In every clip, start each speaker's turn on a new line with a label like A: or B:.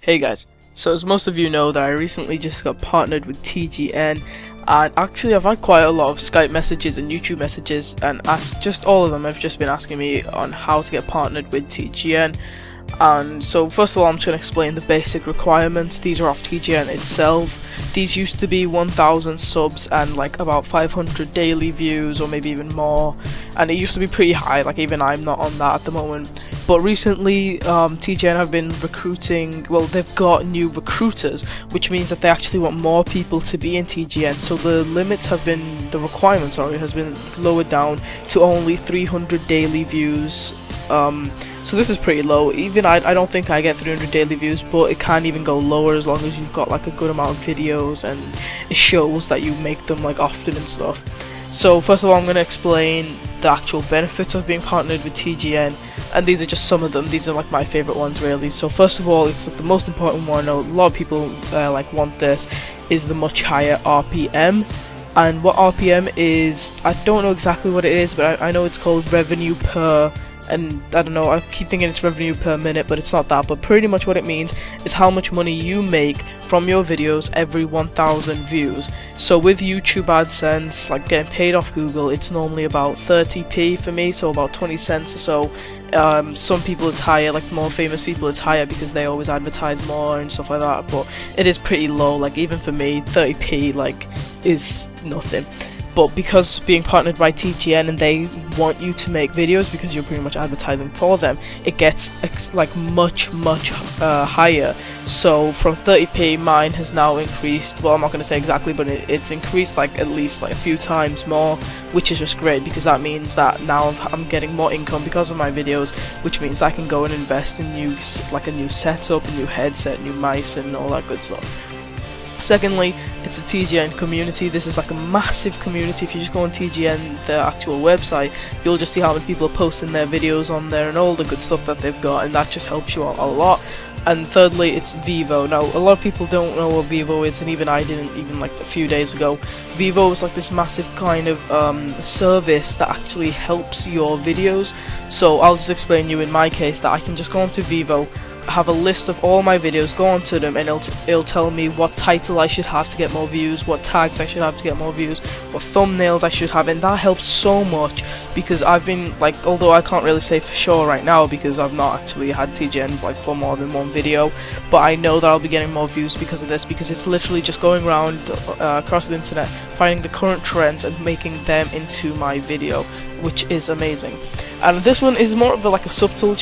A: Hey guys, so as most of you know that I recently just got partnered with TGN, and actually I've had quite a lot of Skype messages and YouTube messages, and just all of them have just been asking me on how to get partnered with TGN. And so first of all, I'm just going to explain the basic requirements. These are off TGN itself. These used to be 1,000 subs and like about 500 daily views, or maybe even more, and it used to be pretty high, like even I'm not on that at the moment. But recently TGN have been recruiting, well, they've got new recruiters, which means that they actually want more people to be in TGN. So the requirements has been lowered down to only 300 daily views. So this is pretty low. Even I don't think I get 300 daily views, but it can even go lower as long as you've got like a good amount of videos and it shows that you make them like often and stuff. So first of all, I'm going to explain the actual benefits of being partnered with TGN, and these are just some of them. These are like my favorite ones really. So first of all, it's like the most important one. A lot of people like want this, is the much higher RPM. And what RPM is, I don't know exactly what it is, but I know it's called revenue per, and I don't know, I keep thinking it's revenue per minute, but it's not that. But pretty much what it means is how much money you make from your videos every 1,000 views. So with YouTube AdSense, like getting paid off Google, it's normally about 30p for me, so about 20 cents or so. Some people it's higher, like more famous people it's higher because they always advertise more and stuff like that, but it is pretty low. Like even for me, 30p like is nothing. But because being partnered by TGN and they want you to make videos because you're pretty much advertising for them, it gets like much higher. So from 30p, mine has now increased, well, I'm not going to say exactly, but it's increased like at least like a few times more, which is just great because that means that now I'm getting more income because of my videos, which means I can go and invest in a new setup, a new headset, new mice and all that good stuff. Secondly, it's a TGN community. This is like a massive community. If you just go on TGN, their actual website, you'll just see how many people are posting their videos on there and all the good stuff that they've got, and that just helps you out a lot. And thirdly, it's VEVO. Now, a lot of people don't know what VEVO is, and even I didn't, even like a few days ago. VEVO is like this massive kind of service that actually helps your videos. So I'll just explain you in my case that I can just go onto VEVO, have a list of all my videos, go onto them, and it'll tell me what title I should have to get more views, what tags I should have to get more views, what thumbnails I should have, and that helps so much because I've been like, although I can't really say for sure right now because I've not actually had TGN like for more than one video, but I know that I'll be getting more views because of this, because it's literally just going around across the internet, finding the current trends and making them into my video, which is amazing. And this one is more of like a subtle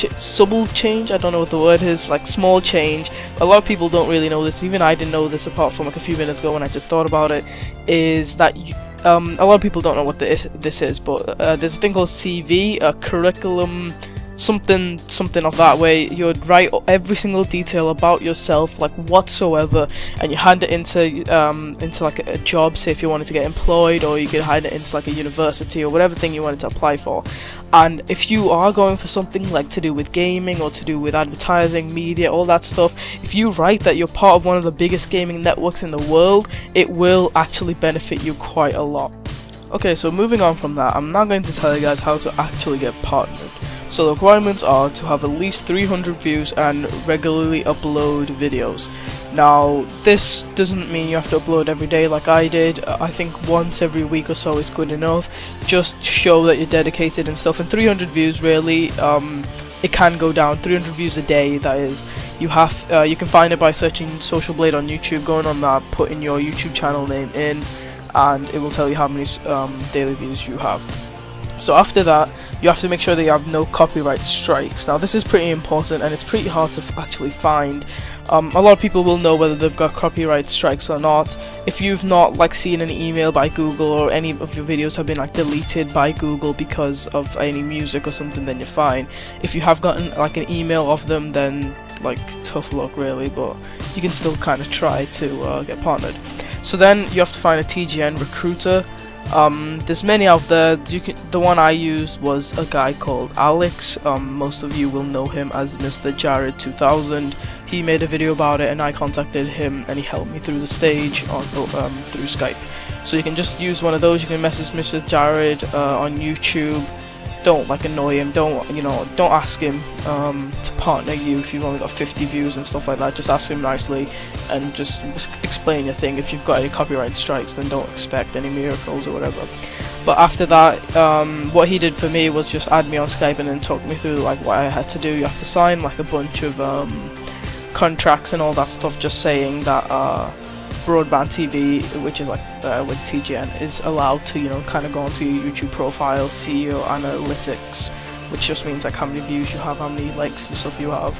A: change, I don't know what the word is, like small change. A lot of people don't really know this, even I didn't know this apart from like a few minutes ago when I just thought about it, is that a lot of people don't know what this is, but there's a thing called CV, a curriculum, something of that, way you'd write every single detail about yourself, like whatsoever, and you hand it into like a job, say if you wanted to get employed, or you could hand it into like a university or whatever thing you wanted to apply for. And if you are going for something like to do with gaming or to do with advertising, media, all that stuff, if you write that you're part of one of the biggest gaming networks in the world, it will actually benefit you quite a lot. Okay, so moving on from that, I'm now going to tell you guys how to actually get partnered. So the requirements are to have at least 300 views and regularly upload videos. Now, this doesn't mean you have to upload every day like I did. I think once every week or so is good enough. Just show that you're dedicated and stuff. And 300 views, really, it can go down. 300 views a day, that is. You can find it by searching Social Blade on YouTube, going on that, putting your YouTube channel name in, and it will tell you how many daily views you have. So after that, you have to make sure that you have no copyright strikes. Now this is pretty important, and it's pretty hard to actually find. A lot of people will know whether they've got copyright strikes or not. If you've not like seen an email by Google, or any of your videos have been like deleted by Google because of any music or something, then you're fine. If you have gotten like an email of them, then like tough luck really, but you can still kind of try to get partnered. So then you have to find a TGN recruiter. There's many out there. The one I used was a guy called Alex. Most of you will know him as Mr. Jared 2000. He made a video about it, and I contacted him, and he helped me through the stage through Skype. So you can just use one of those. You can message Mr. Jared on YouTube, don't like annoy him, don't ask him to partner you if you've only got 50 views and stuff like that. Just ask him nicely and just explain your thing. If you've got any copyright strikes, then don't expect any miracles or whatever. But after that, what he did for me was just add me on Skype and then talk me through like what I had to do. You have to sign like a bunch of contracts and all that stuff, just saying that broadband TV, which is like with TGN, is allowed to kind of go onto your YouTube profile, see your analytics, which just means like how many views you have, how many likes and stuff you have.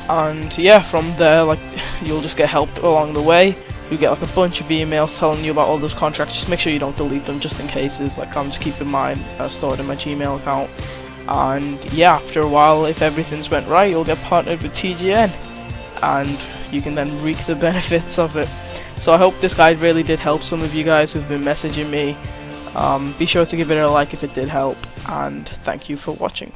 A: And yeah, from there, like, you'll just get helped along the way. You get like a bunch of emails telling you about all those contracts. Just make sure you don't delete them, just in cases. Like, I'm just keeping mine stored in my Gmail account. And yeah, after a while, if everything's went right, you'll get partnered with TGN, and you can then reap the benefits of it. So I hope this guide really did help some of you guys who've been messaging me. Be sure to give it a like if it did help, and thank you for watching.